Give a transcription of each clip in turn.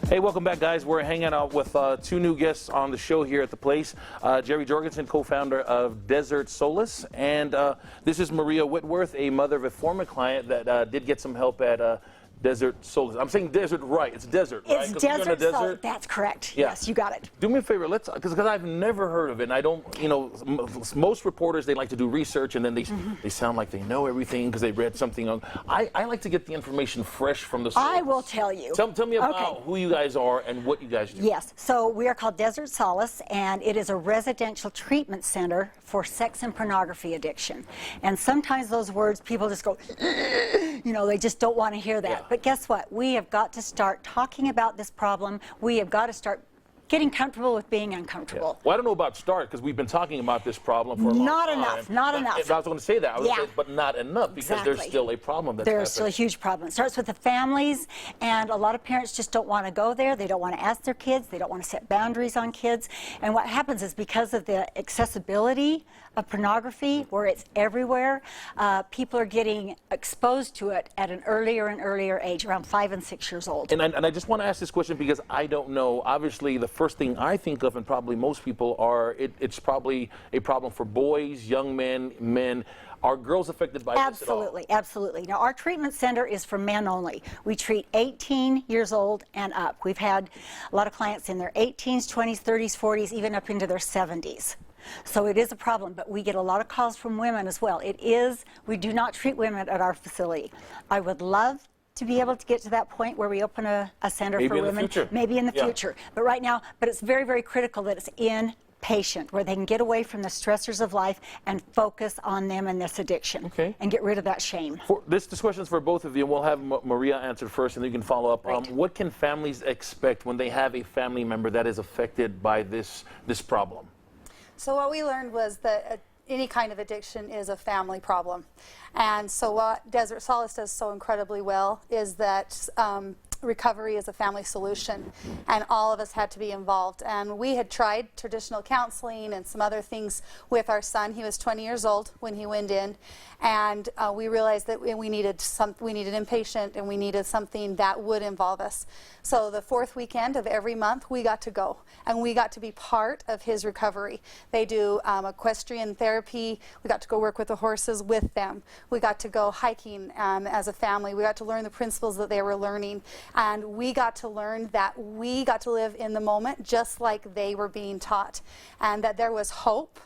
Hey, welcome back, guys. We're hanging out with two new guests on the show here at the place. Jerri Jorgensen, co-founder of Desert Solace, and this is Maria Whitworth, a mother of a former client that did get some help at Desert Solace. I'm saying desert right. It's desert, right? It's Desert Solace. That's correct. Yeah. Yes, you got it. Do me a favor, because I've never heard of it, and I don't, most reporters, they like to do research, and then they sound like they know everything because they read something on. I like to get the information fresh from the source. I will tell you. Tell me about who you guys are and what you guys do. Yes, so we are called Desert Solace, and it is a residential treatment center for sex and pornography addiction. And sometimes those words, people just go, they just don't want to hear that. Yeah. But guess what? We have got to start talking about this problem. We have got to start getting comfortable with being uncomfortable. Yeah. Well, I don't know about start, because we've been talking about this problem for a long time. Not enough. I was going to say that. I was going to say, but not enough, because there's still a problem that's There's still a huge problem. It starts with the families, and a lot of parents just don't want to go there. They don't want to ask their kids. They don't want to set boundaries on kids. And what happens is, because of the accessibility of pornography, where it's everywhere, people are getting exposed to it at an earlier and earlier age, around 5 and 6 years old. And I just want to ask this question because I don't know. Obviously, the first thing I think of, and probably most people, are it's probably a problem for boys, young men, men. Are girls affected by this at all? Absolutely, absolutely. Now, our treatment center is for men only. We treat 18 years old and up. We've had a lot of clients in their 18s, 20s, 30s, 40s, even up into their 70s. So it is a problem, but we get a lot of calls from women as well. We do not treat women at our facility. I would love to be able to get to that point where we open a center for women. Maybe in the future. But right now, it's very, very critical that it's inpatient, where they can get away from the stressors of life and focus on them and this addiction, and get rid of that shame. This question is for both of you, and we'll have Maria answer first, and then you can follow up. Right. What can families expect when they have a family member that is affected by this problem? So what we learned was that any kind of addiction is a family problem. And so what Desert Solace does so incredibly well is that recovery is a family solution, and all of us had to be involved. And we had tried traditional counseling and some other things with our son. He was 20 years old when he went in, and we realized that we needed inpatient, and we needed something that would involve us. So the fourth weekend of every month, we got to go, and we got to be part of his recovery. They do equestrian therapy. We got to go work with the horses with them. We got to go hiking as a family. We got to learn the principles that they were learning. And we got to learn that we got to live in the moment just like they were being taught, and that there was hope,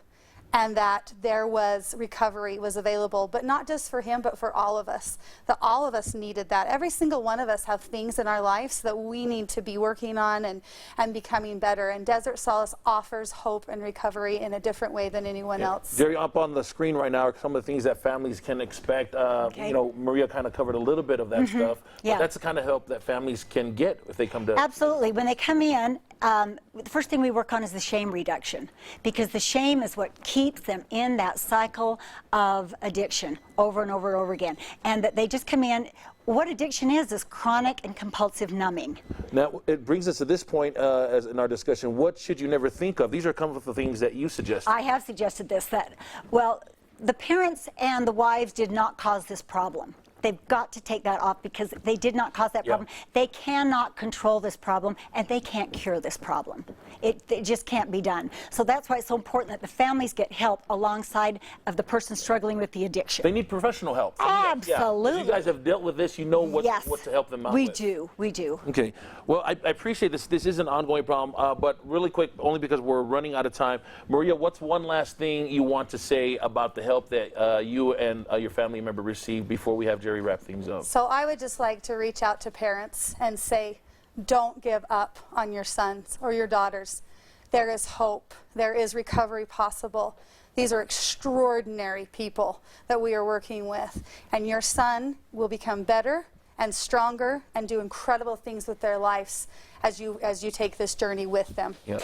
and that there was recovery was available, but not just for him, but for all of us. That all of us needed that. Every single one of us have things in our lives that we need to be working on and becoming better. And Desert Solace offers hope and recovery in a different way than anyone else. Jerri, up on the screen right now are some of the things that families can expect. Maria kind of covered a little bit of that stuff. But that's the kind of help that families can get if they come to... Absolutely. When they come in, the first thing we work on is the shame reduction, because the shame is what keeps them in that cycle of addiction over and over and over again. And that they just come in. What addiction is chronic and compulsive numbing. Now, it brings us to this point as in our discussion. What should you never think of? These are some of the things that you suggest. I have suggested this, the parents and the wives did not cause this problem. They've got to take that off, because they did not cause that problem. They cannot control this problem, and they can't cure this problem. It just can't be done. So that's why it's so important that the families get help alongside of the person struggling with the addiction. They need professional help. Absolutely. You guys have dealt with this. You know what to help them out with. We do. Okay. Well, I appreciate this. This is an ongoing problem, but really quick, only because we're running out of time. Maria, what's one last thing you want to say about the help that you and your family member received before we have Jerri wrap things up? So I would just like to reach out to parents and say, don't give up on your sons or your daughters. There is hope. There is recovery possible. These are extraordinary people that we are working with. And your son will become better and stronger and do incredible things with their lives as you take this journey with them. Yeah.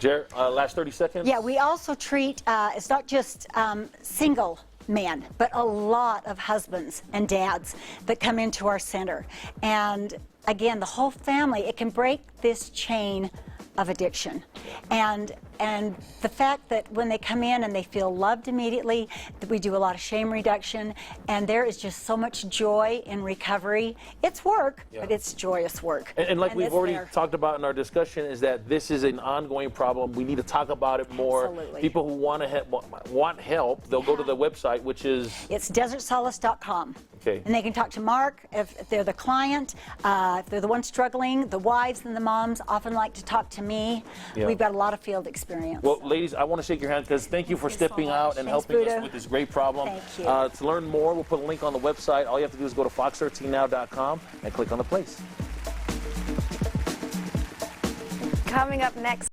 Jerri, last 30 seconds? Yeah, we also treat, it's not just single men, but a lot of husbands and dads that come into our center. And again, the whole family, it can break this chain of addiction. And and the fact that when they come in and they feel loved immediately, that we do a lot of shame reduction, and there is just so much joy in recovery. It's work, but it's joyous work. And like we've it's already there. talked about in our discussion, is that this is an ongoing problem. We need to talk about it more. Absolutely. People who want help, they'll go to the website, which is It's desertsolace.com. Okay. And they can talk to Mark if they're the client, if they're the one struggling. The wives and the moms often like to talk to me. Yeah. We've got a lot of field experience. Well, ladies, I want to shake your hand because thank you for stepping out and Thanks, helping us Buddha. with this great problem. Thank you. To learn more, we'll put a link on the website. All you have to do is go to fox13now.com and click on the place. Coming up next.